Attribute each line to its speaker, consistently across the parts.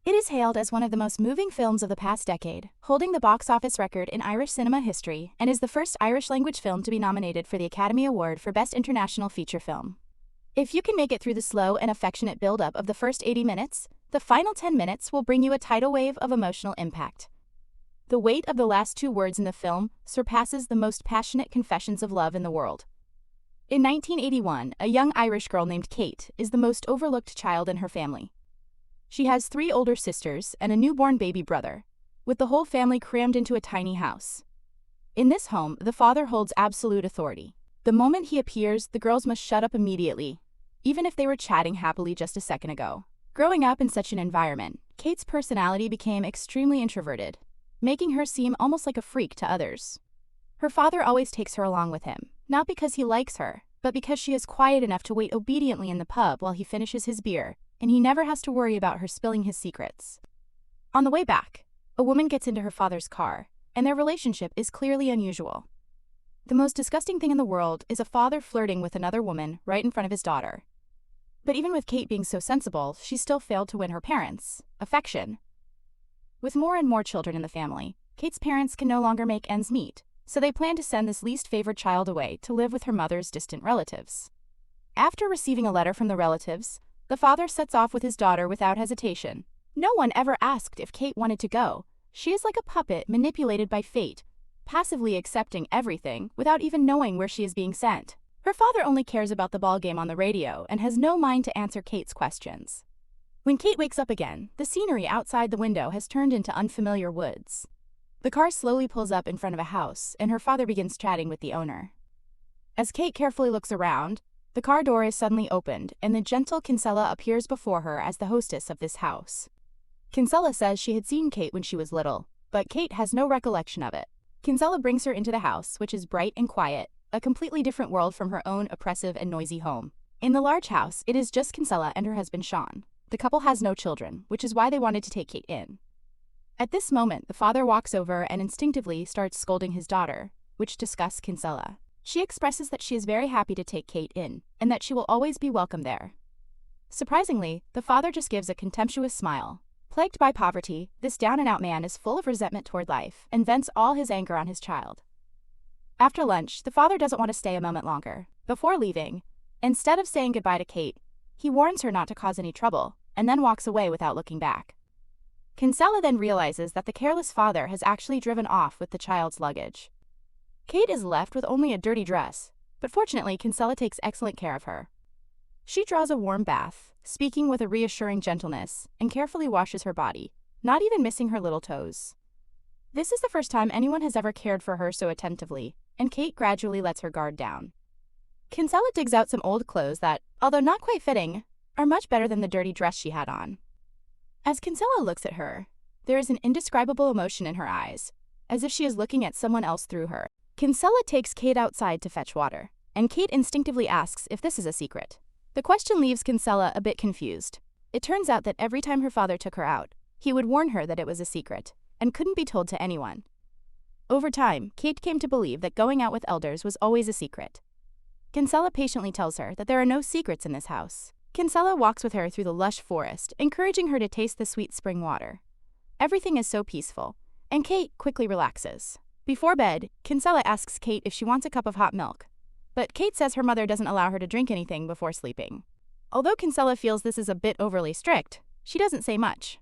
Speaker 1: It is hailed as one of the most moving films of the past decade, holding the box office record in Irish cinema history, and is the first Irish-language film to be nominated for the Academy Award for Best International Feature Film. If you can make it through the slow and affectionate build-up of the first 80 minutes, the final 10 minutes will bring you a tidal wave of emotional impact. The weight of the last two words in the film surpasses the most passionate confessions of love in the world. In 1981, a young Irish girl named Kate is the most overlooked child in her family. She has 3 older sisters and a newborn baby brother, with the whole family crammed into a tiny house. In this home, the father holds absolute authority. The moment he appears, the girls must shut up immediately, even if they were chatting happily just a second ago. Growing up in such an environment, Kate's personality became extremely introverted, making her seem almost like a freak to others. Her father always takes her along with him, not because he likes her, but because she is quiet enough to wait obediently in the pub while he finishes his beer, and he never has to worry about her spilling his secrets. On the way back, a woman gets into her father's car, and their relationship is clearly unusual. The most disgusting thing in the world is a father flirting with another woman right in front of his daughter. But even with Kate being so sensible, she still failed to win her parents' affection. With more and more children in the family, Kate's parents can no longer make ends meet, so they plan to send this least favored child away to live with her mother's distant relatives. After receiving a letter from the relatives, the father sets off with his daughter without hesitation. No one ever asked if Kate wanted to go. She is like a puppet manipulated by fate, passively accepting everything without even knowing where she is being sent. Her father only cares about the ball game on the radio and has no mind to answer Kate's questions. When Kate wakes up again, the scenery outside the window has turned into unfamiliar woods. The car slowly pulls up in front of a house, and her father begins chatting with the owner. As Kate carefully looks around, the car door is suddenly opened, and the gentle Kinsella appears before her as the hostess of this house. Kinsella says she had seen Kate when she was little, but Kate has no recollection of it. Kinsella brings her into the house, which is bright and quiet, a completely different world from her own oppressive and noisy home. In the large house, it is just Kinsella and her husband Sean. The couple has no children, which is why they wanted to take Kate in. At this moment, the father walks over and instinctively starts scolding his daughter, which disgusts Kinsella. She expresses that she is very happy to take Kate in, and that she will always be welcome there. Surprisingly, the father just gives a contemptuous smile. Plagued by poverty, this down-and-out man is full of resentment toward life and vents all his anger on his child. After lunch, the father doesn't want to stay a moment longer. Before leaving, instead of saying goodbye to Kate, he warns her not to cause any trouble, and then walks away without looking back. Kinsella then realizes that the careless father has actually driven off with the child's luggage. Kate is left with only a dirty dress, but fortunately Kinsella takes excellent care of her. She draws a warm bath, speaking with a reassuring gentleness, and carefully washes her body, not even missing her little toes. This is the first time anyone has ever cared for her so attentively, and Kate gradually lets her guard down. Kinsella digs out some old clothes that, although not quite fitting, are much better than the dirty dress she had on. As Kinsella looks at her, there is an indescribable emotion in her eyes, as if she is looking at someone else through her. Kinsella takes Kate outside to fetch water, and Kate instinctively asks if this is a secret. The question leaves Kinsella a bit confused. It turns out that every time her father took her out, he would warn her that it was a secret, and couldn't be told to anyone. Over time, Kate came to believe that going out with elders was always a secret. Kinsella patiently tells her that there are no secrets in this house. Kinsella walks with her through the lush forest, encouraging her to taste the sweet spring water. Everything is so peaceful, and Kate quickly relaxes. Before bed, Kinsella asks Kate if she wants a cup of hot milk, but Kate says her mother doesn't allow her to drink anything before sleeping. Although Kinsella feels this is a bit overly strict, she doesn't say much.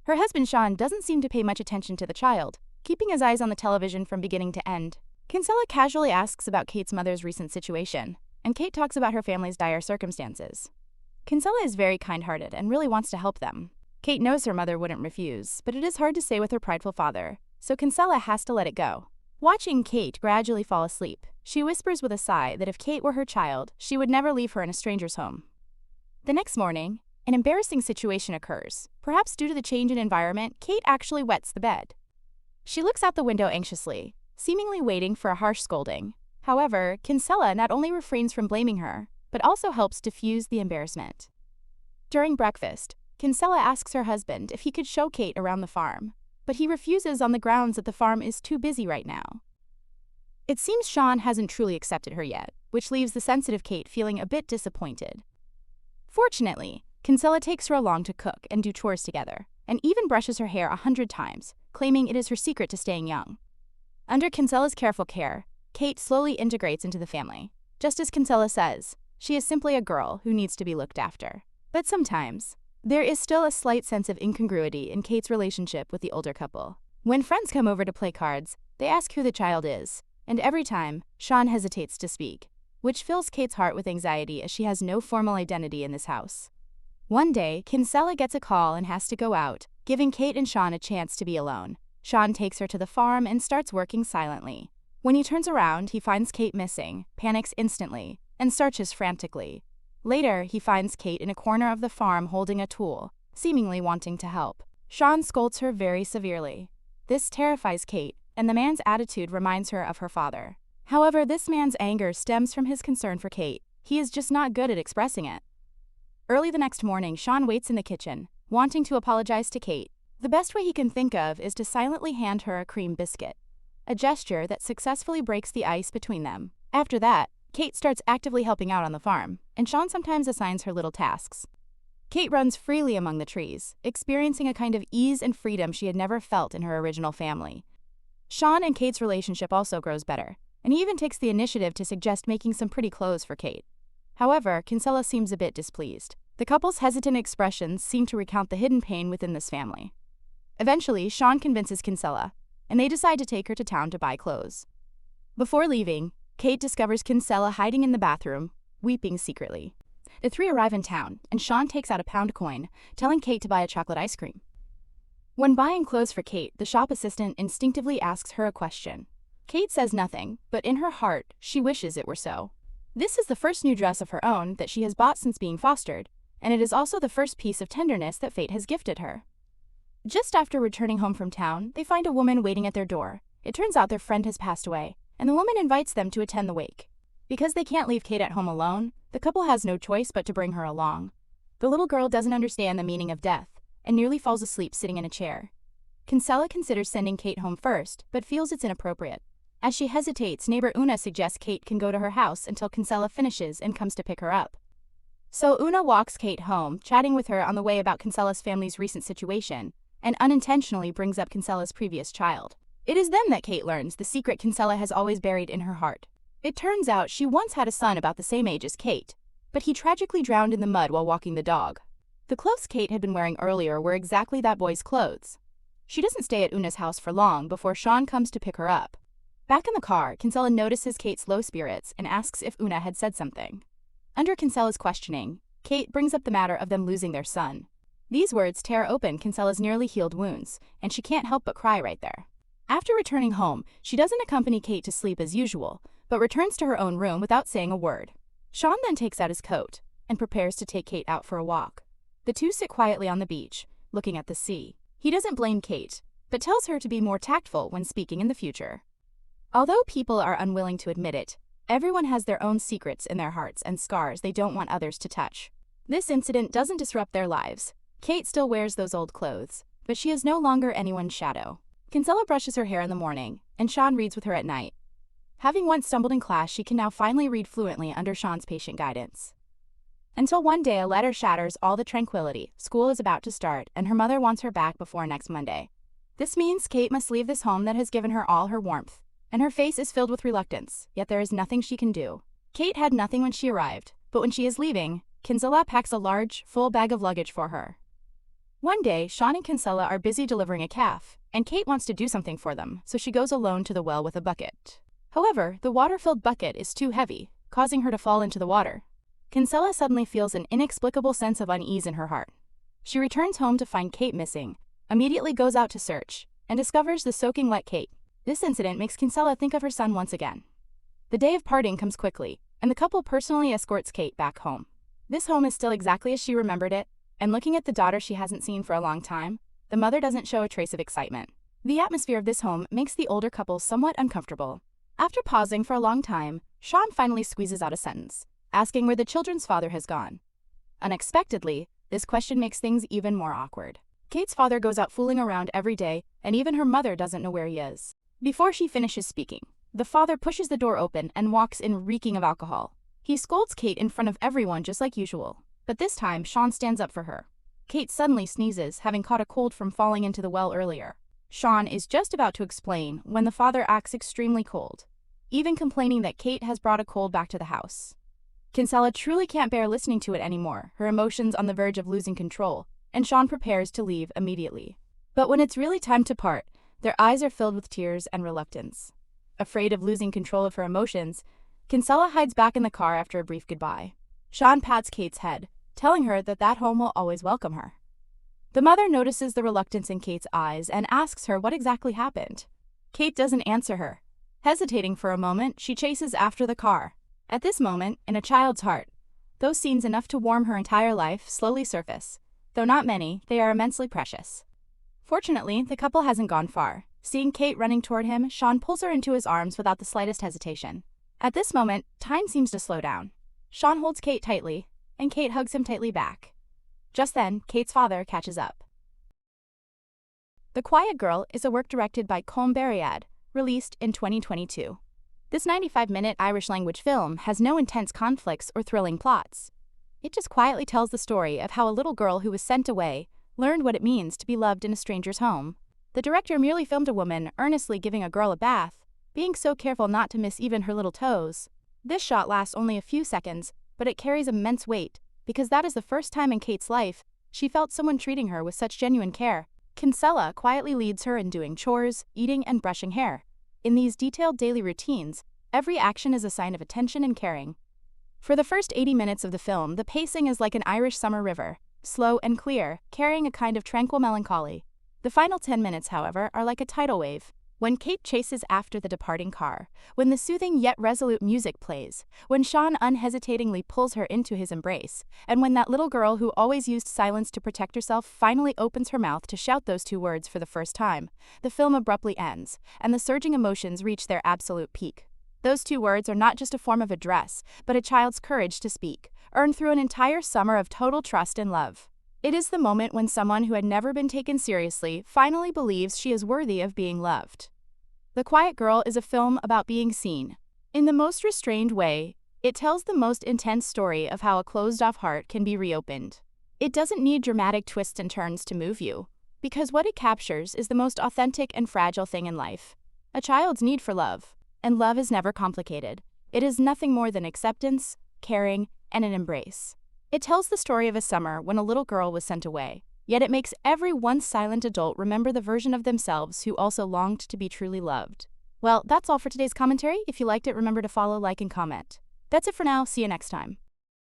Speaker 1: Her husband Sean doesn't seem to pay much attention to the child, keeping his eyes on the television from beginning to end. Kinsella casually asks about Kate's mother's recent situation, and Kate talks about her family's dire circumstances. Kinsella is very kind-hearted and really wants to help them. Kate knows her mother wouldn't refuse, but it is hard to say with her prideful father, so Kinsella has to let it go. Watching Kate gradually fall asleep, she whispers with a sigh that if Kate were her child, she would never leave her in a stranger's home. The next morning, an embarrassing situation occurs. Perhaps due to the change in environment, Kate actually wets the bed. She looks out the window anxiously, seemingly waiting for a harsh scolding. However, Kinsella not only refrains from blaming her, but also helps diffuse the embarrassment. During breakfast, Kinsella asks her husband if he could show Kate around the farm, but he refuses on the grounds that the farm is too busy right now. It seems Sean hasn't truly accepted her yet, which leaves the sensitive Kate feeling a bit disappointed. Fortunately, Kinsella takes her along to cook and do chores together, and even brushes her hair 100 times, claiming it is her secret to staying young. Under Kinsella's careful care, Kate slowly integrates into the family. Just as Kinsella says, she is simply a girl who needs to be looked after. But sometimes, there is still a slight sense of incongruity in Kate's relationship with the older couple. When friends come over to play cards, they ask who the child is, and every time, Sean hesitates to speak, which fills Kate's heart with anxiety as she has no formal identity in this house. One day, Kinsella gets a call and has to go out, giving Kate and Sean a chance to be alone. Sean takes her to the farm and starts working silently. When he turns around, he finds Kate missing, panics instantly, and searches frantically. Later, he finds Kate in a corner of the farm holding a tool, seemingly wanting to help. Sean scolds her very severely. This terrifies Kate, and the man's attitude reminds her of her father. However, this man's anger stems from his concern for Kate. He is just not good at expressing it. Early the next morning, Sean waits in the kitchen, wanting to apologize to Kate. The best way he can think of is to silently hand her a cream biscuit, a gesture that successfully breaks the ice between them. After that, Kate starts actively helping out on the farm, and Sean sometimes assigns her little tasks. Kate runs freely among the trees, experiencing a kind of ease and freedom she had never felt in her original family. Sean and Kate's relationship also grows better, and he even takes the initiative to suggest making some pretty clothes for Kate. However, Kinsella seems a bit displeased. The couple's hesitant expressions seem to recount the hidden pain within this family. Eventually, Sean convinces Kinsella, and they decide to take her to town to buy clothes. Before leaving, Kate discovers Kinsella hiding in the bathroom, weeping secretly. The three arrive in town, and Sean takes out a pound coin, telling Kate to buy a chocolate ice cream. When buying clothes for Kate, the shop assistant instinctively asks her a question. Kate says nothing, but in her heart, she wishes it were so. This is the first new dress of her own that she has bought since being fostered, and it is also the first piece of tenderness that fate has gifted her. Just after returning home from town, they find a woman waiting at their door. It turns out their friend has passed away, and the woman invites them to attend the wake. Because they can't leave Kate at home alone, the couple has no choice but to bring her along. The little girl doesn't understand the meaning of death, and nearly falls asleep sitting in a chair. Kinsella considers sending Kate home first, but feels it's inappropriate. As she hesitates, neighbor Una suggests Kate can go to her house until Kinsella finishes and comes to pick her up. So Una walks Kate home, chatting with her on the way about Kinsella's family's recent situation, and unintentionally brings up Kinsella's previous child. It is then that Kate learns the secret Kinsella has always buried in her heart. It turns out she once had a son about the same age as Kate, but he tragically drowned in the mud while walking the dog. The clothes Kate had been wearing earlier were exactly that boy's clothes. She doesn't stay at Una's house for long before Sean comes to pick her up. Back in the car, Kinsella notices Kate's low spirits and asks if Una had said something. Under Kinsella's questioning, Kate brings up the matter of them losing their son. These words tear open Kinsella's nearly healed wounds, and she can't help but cry right there. After returning home, she doesn't accompany Kate to sleep as usual, but returns to her own room without saying a word. Sean then takes out his coat and prepares to take Kate out for a walk. The two sit quietly on the beach, looking at the sea. He doesn't blame Kate, but tells her to be more tactful when speaking in the future. Although people are unwilling to admit it, everyone has their own secrets in their hearts and scars they don't want others to touch. This incident doesn't disrupt their lives. Kate still wears those old clothes, but she is no longer anyone's shadow. Kinsella brushes her hair in the morning, and Sean reads with her at night. Having once stumbled in class, she can now finally read fluently under Sean's patient guidance. Until one day a letter shatters all the tranquility. School is about to start, and her mother wants her back before next Monday. This means Kate must leave this home that has given her all her warmth, and her face is filled with reluctance, yet there is nothing she can do. Kate had nothing when she arrived, but when she is leaving, Kinsella packs a large, full bag of luggage for her. One day, Sean and Kinsella are busy delivering a calf, and Kate wants to do something for them, so she goes alone to the well with a bucket. However, the water-filled bucket is too heavy, causing her to fall into the water. Kinsella suddenly feels an inexplicable sense of unease in her heart. She returns home to find Kate missing, immediately goes out to search, and discovers the soaking wet Kate. This incident makes Kinsella think of her son once again. The day of parting comes quickly, and the couple personally escorts Kate back home. This home is still exactly as she remembered it, and looking at the daughter she hasn't seen for a long time, the mother doesn't show a trace of excitement. The atmosphere of this home makes the older couple somewhat uncomfortable. After pausing for a long time, Sean finally squeezes out a sentence, asking where the children's father has gone. Unexpectedly, this question makes things even more awkward. Kate's father goes out fooling around every day, and even her mother doesn't know where he is. Before she finishes speaking, the father pushes the door open and walks in reeking of alcohol. He scolds Kate in front of everyone just like usual. But this time, Sean stands up for her. Kate suddenly sneezes, having caught a cold from falling into the well earlier. Sean is just about to explain when the father acts extremely cold, even complaining that Kate has brought a cold back to the house. Kinsella truly can't bear listening to it anymore, her emotions on the verge of losing control, and Sean prepares to leave immediately. But when it's really time to part, their eyes are filled with tears and reluctance. Afraid of losing control of her emotions, Kinsella hides back in the car after a brief goodbye. Sean pats Kate's head, telling her that home will always welcome her. The mother notices the reluctance in Kate's eyes and asks her what exactly happened. Kate doesn't answer her. Hesitating for a moment, she chases after the car. At this moment, in a child's heart, those scenes enough to warm her entire life slowly surface. Though not many, they are immensely precious. Fortunately, the couple hasn't gone far. Seeing Kate running toward him, Sean pulls her into his arms without the slightest hesitation. At this moment, time seems to slow down. Sean holds Kate tightly, and Kate hugs him tightly back. Just then, Kate's father catches up. The Quiet Girl is a work directed by Colm Barryad, released in 2022. This 95-minute Irish-language film has no intense conflicts or thrilling plots. It just quietly tells the story of how a little girl who was sent away learned what it means to be loved in a stranger's home. The director merely filmed a woman earnestly giving a girl a bath, being so careful not to miss even her little toes. This shot lasts only a few seconds, but it carries immense weight, because that is the first time in Kate's life she felt someone treating her with such genuine care. Kinsella quietly leads her in doing chores, eating, and brushing hair. In these detailed daily routines, every action is a sign of attention and caring. For the first 80 minutes of the film, the pacing is like an Irish summer river, slow and clear, carrying a kind of tranquil melancholy. The final 10 minutes, however, are like a tidal wave. When Kate chases after the departing car, when the soothing yet resolute music plays, when Sean unhesitatingly pulls her into his embrace, and when that little girl who always used silence to protect herself finally opens her mouth to shout those two words for the first time, the film abruptly ends, and the surging emotions reach their absolute peak. Those two words are not just a form of address, but a child's courage to speak, earned through an entire summer of total trust and love. It is the moment when someone who had never been taken seriously finally believes she is worthy of being loved. The Quiet Girl is a film about being seen. In the most restrained way, it tells the most intense story of how a closed-off heart can be reopened. It doesn't need dramatic twists and turns to move you, because what it captures is the most authentic and fragile thing in life: a child's need for love. And love is never complicated. It is nothing more than acceptance, caring, and an embrace. It tells the story of a summer when a little girl was sent away, yet it makes every once silent adult remember the version of themselves who also longed to be truly loved. Well, that's all for today's commentary. If you liked it, remember to follow, like, and comment. That's it for now. See you next time.